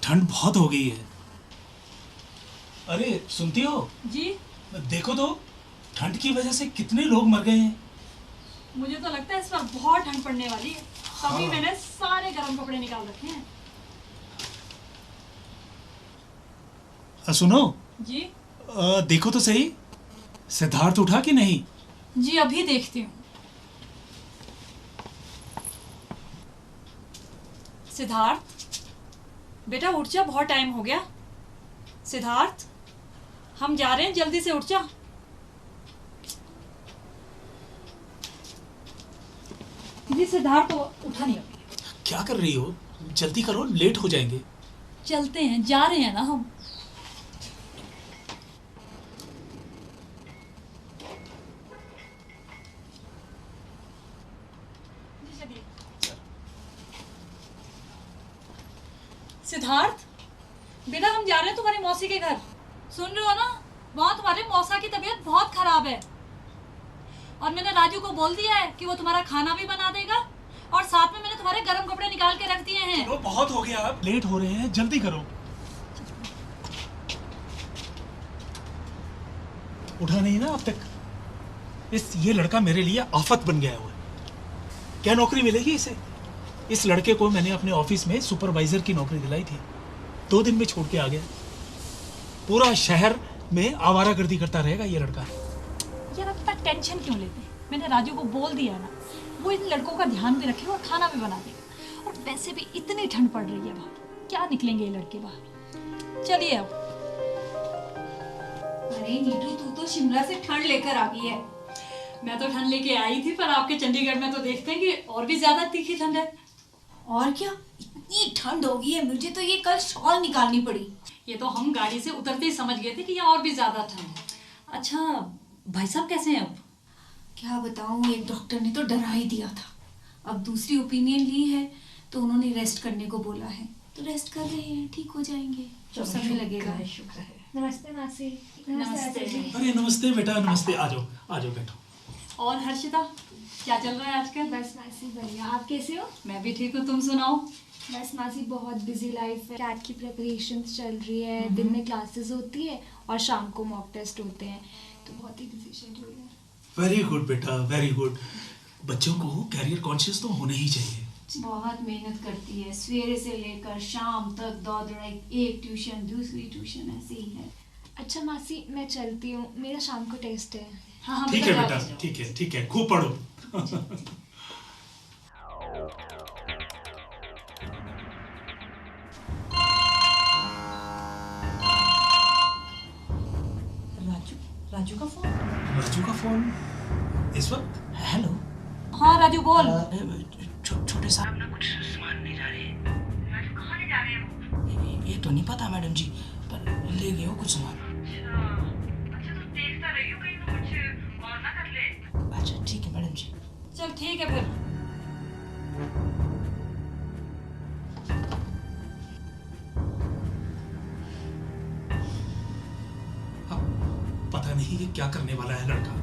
ठंड बहुत हो गई है। अरे सुनती हो? जी? देखो तो ठंड की वजह से कितने लोग मर गए हैं। मुझे तो लगता है इस बार बहुत ठंड पड़ने वाली है, तभी हाँ। मैंने सारे गर्म कपड़े निकाल रखे हैं। सुनो। जी? देखो तो सही, सिद्धार्थ उठा कि नहीं? जी अभी देखती हूँ। सिद्धार्थ, बेटा उठ जा, बहुत टाइम हो गया। सिद्धार्थ, हम जा रहे हैं, जल्दी से उठ जा। जी सिद्धार्थ तो उठा नहीं अभी। क्या कर रही हो? जल्दी करो, लेट हो जाएंगे। चलते हैं, जा रहे हैं ना हम। सिद्धार्थ, बेटा हम जा रहे हैं तुम्हारी मौसी के घर। सुन रहे हो ना, वहाँ तुम्हारे मौसा की तबीयत बहुत खराब है और मैंने राजू को बोल दिया है कि वो तुम्हारा खाना भी बना देगा और साथ में मैंने तुम्हारे गर्म कपड़े निकाल के रख दिए हैं। चलो बहुत हो गया, अब लेट हो रहे हैं, जल्दी करो। उठा नहीं ना अब तक? ये लड़का मेरे लिए आफत बन गया हुआ है। क्या नौकरी मिलेगी इसे? इस लड़के को मैंने अपने ऑफिस में सुपरवाइजर की नौकरी दिलाई थी, 2 दिन में छोड़ के आ गया। पूरा शहर में आवारागर्दी करता रहेगा ये लड़का। यार अब तक टेंशन क्यों लेते हैं? मैंने राजू को बोल दिया है ना, वो इन लड़कों का ध्यान भी रखेगा और खाना भी बना देगा। और वैसे भी इतनी ठंड पड़ रही है बाहर, क्या निकलेंगे ये लड़के बाहर। चलिए अब। अरे नीतू, तू तो शिमला से ठंड लेकर आ गई है। मैं तो ठंड लेके आई थी, पर आपके चंडीगढ़ में तो देखते हैं कि और भी ज्यादा तीखी ठंड है। और क्या, इतनी ठंड हो गई है, मुझे तो ये कल शॉल निकालनी पड़ी। ये तो हम गाड़ी से उतरते ही समझ गए थे कि यहाँ और भी ज्यादा ठंड है। अच्छा भाई साहब कैसे हैं अब? क्या बताऊं, एक डॉक्टर ने तो डरा ही दिया था। अब दूसरी ओपिनियन ली है तो उन्होंने रेस्ट करने को बोला है, तो रेस्ट कर रहे हैं, ठीक हो जाएंगे। तो समय लगेगा। शुक्र है। नमस्ते मासी। नमस्ते। अरे नमस्ते बेटा, नमस्ते। आ जाओ बैठो। और हर्षिता, क्या चल रहा है आजकल? बस मासी बढ़िया, आप कैसे हो? मैं भी ठीक हूँ, तुम सुनाओ। बस मासी बहुत बिजी लाइफ है, कैट की प्रिपरेशंस चल रही है, दिन में क्लासेस होती है और शाम को मॉक टेस्ट होते हैं, तो बहुत ही बिजी शेड्यूल है। वेरी गुड बेटा, वेरी गुड। बच्चों को कैरियर कॉन्शियस तो होना ही चाहिए। बहुत मेहनत करती है, सवेरे से लेकर शाम तक दौड़ दौड़ाई, एक ट्यूशन दूसरी ट्यूशन, ऐसे ही है। अच्छा मासी मैं चलती हूँ, मेरा शाम को टेस्ट है। हाँ हाँ ठीक है जाओ, बेटा, जाओ। ठीक है, खूब पढ़ो। राजू का फोन? राजू का फोन इस वक्त? हेलो। हाँ राजू बोल। छोटे साहब ना कुछ सामान ले जा रहे हैं। राजू कहाँ ले जा रहे हैं? ये तो नहीं पता मैडम जी, पर ले गए हो कुछ सामान। अच्छा तो देखता रहियो कहीं तो कुछ और ना कर ले। अच्छा ठीक है मैडम जी। चल ठीक है फिर। हाँ, पता नहीं ये क्या करने वाला है लड़का।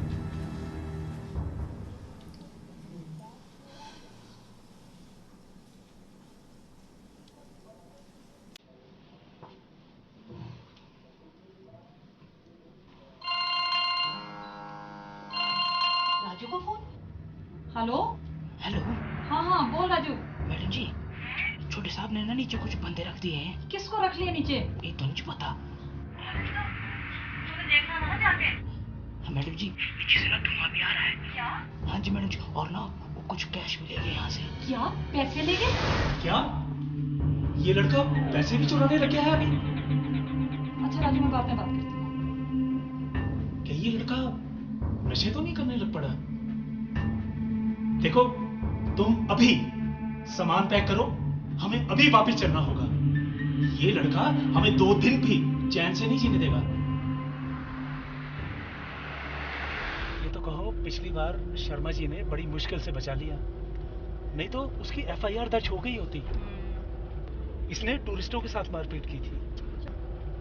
राजू का फोन? हेलो। हेलो। हाँ हाँ बोल राजू। मैडम जी, छोटे साहब ने ना नीचे कुछ बंदे रख दिए हैं। किसको रख लिया नीचे? ये तो नहीं पता। तूने देखना था ना जाके। हाँ, मैडम जी नीचे से ना धुआं भी आ रहा है। क्या? हाँ जी मैडम जी, और ना वो कुछ कैश भी ले गए यहाँ से। क्या पैसे ले गए? क्या ये लड़का पैसे भी चुराने लग गया है अभी? अच्छा राजू मैं बाद में बात करती हूँ। क्या ये लड़का नशे तो नहीं करने लग पड़ा? देखो, तुम अभी सामान पैक करो, हमें अभी वापस चलना होगा। ये लड़का हमें 2 दिन भी चैन से नहीं जीने देगा। ये तो कहो पिछली बार शर्मा जी ने बड़ी मुश्किल से बचा लिया, नहीं तो उसकी एफआईआर दर्ज हो गई होती। इसने टूरिस्टों के साथ मारपीट की थी।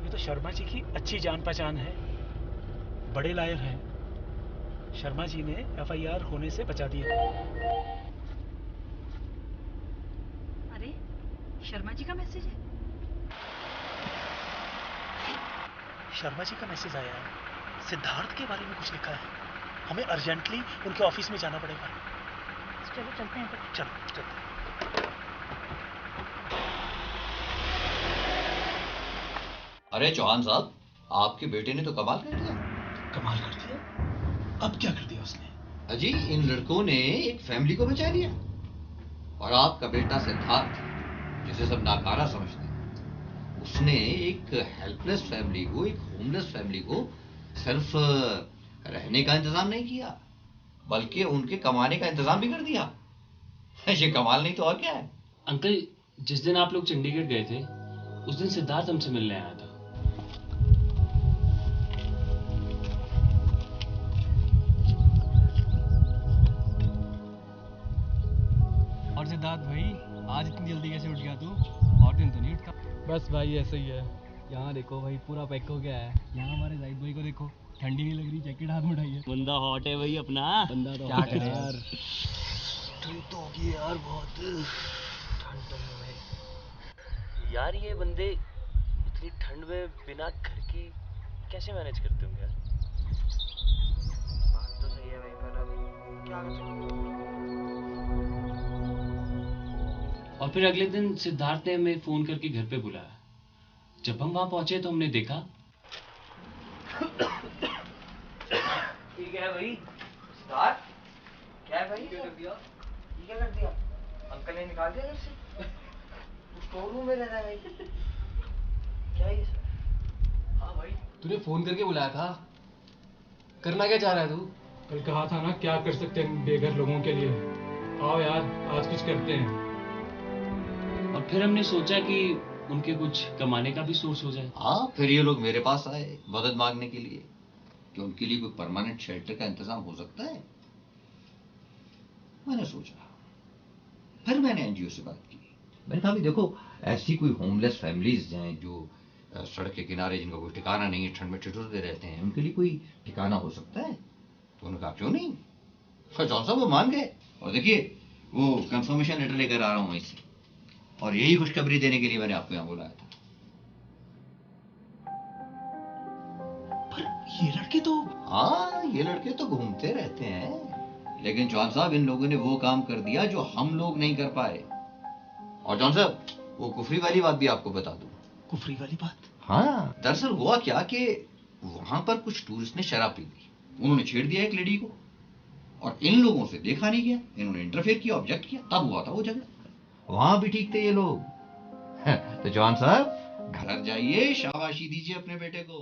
ये तो शर्मा जी की अच्छी जान पहचान है, बड़े लायर हैं। शर्मा जी ने एफआईआर होने से बचा दिया। अरे शर्मा जी का मैसेज है। शर्मा जी का मैसेज आया है, सिद्धार्थ के बारे में कुछ लिखा है। हमें अर्जेंटली उनके ऑफिस में जाना पड़ेगा। चलो चलते हैं फिर। चलो चलते हैं। अरे चौहान साहब, आपके बेटे ने तो कमाल कर दिया। कमाल कर दिया? अब क्या कर दिया उसने? अजी, इन लड़कों ने एक फैमिली को बचा लिया। और आपका बेटा सिद्धार्थ, जिसे सब नाकारा समझते हैं, उसने एक हेल्पलेस फैमिली को, एक होमलेस फैमिली को सिर्फ रहने का इंतजाम नहीं किया, बल्कि उनके कमाने का इंतजाम भी कर दिया। ये कमाल नहीं तो और क्या है। अंकल, जिस दिन आप लोग चंडीगढ़ गए थे, उस दिन सिद्धार्थ हमसे मिलने आया था। और सिद्धार्थ भाई, आज इतनी जल्दी कैसे उठ गया तू? और दिन तो नहीं उठता। बस भाई ऐसे ही है। यहाँ देखो भाई, पूरा पैक हो गया है। यहाँ हमारे जाहिद भाई को देखो, ठंडी नहीं लग रही, जैकेट हाथ में उठाई है। बंदा हॉट है भाई अपना। बंदा तो क्या करे यार। ठंड तो होगी यार बहुत। ठंड तो है भाई यार। ये बंदे इतनी ठंड में बिना घर के कैसे मैनेज करते होंगे यार? बात तो सही है भाई, पर अब क्या कर सकते हैं। और फिर अगले दिन सिद्धार्थ ने हमें फोन करके घर पे बुलाया। जब हम वहां पहुंचे तो हमने देखा। ठीक है भाई। सिद्धार्थ, क्या है भाई? क्या कर दिया? ये क्या कर दिया? अंकल ने निकाल दिया घर से। स्टोर रूम में रहना है भाई। क्या है ये सब? हाँ भाई। तूने फोन करके बुलाया था। करना क्या चाह रहा है तू? कल कहा था ना क्या कर सकते हैं बेघर लोगों के लिए। आओ यार, आज कुछ करते हैं। और फिर हमने सोचा कि उनके कुछ कमाने का भी सोर्स हो जाए। हाँ, फिर ये लोग मेरे पास आए मदद मांगने के लिए कि उनके लिए कोई परमानेंट शेल्टर का इंतजाम हो सकता है। मैंने सोचा, फिर मैंने एनजीओ से बात की। मैंने कहा भी देखो, ऐसी कोई होमलेस फैमिलीज हैं जो सड़क के किनारे, जिनका कोई ठिकाना नहीं है, ठंड में ठिठुरते रहते हैं, उनके लिए कोई ठिकाना हो सकता है। तो उन्होंने कहा क्यों नहीं। फिर जॉन साहब वो मान गए। और देखिए, वो कंफर्मेशन लेटर लेकर आ रहा हूँ इससे, और यही खुशखबरी देने के लिए मैंने आपको यहाँ बुलाया था। पर ये लड़के तो... हाँ, ये लड़के तो घूमते रहते हैं, लेकिन जॉन साहब, इन लोगों ने वो काम कर दिया जो हम लोग नहीं कर पाए। और जॉन साहब, वो कुफरी वाली बात भी आपको बता दूं। कुफरी वाली बात? हाँ, दरअसल हुआ क्या कि वहां पर कुछ टूरिस्ट ने शराब पी ली। उन्होंने छेड़ दिया एक लेडी को, और इन लोगों से देखा नहीं गया। इन्होंने इंटरफेयर किया, ऑब्जेक्ट किया, तब हुआ था वो झगड़ा। वहां भी ठीक थे ये लोग। तो जॉन साहब, घर जाइए, शाबाशी दीजिए अपने बेटे को।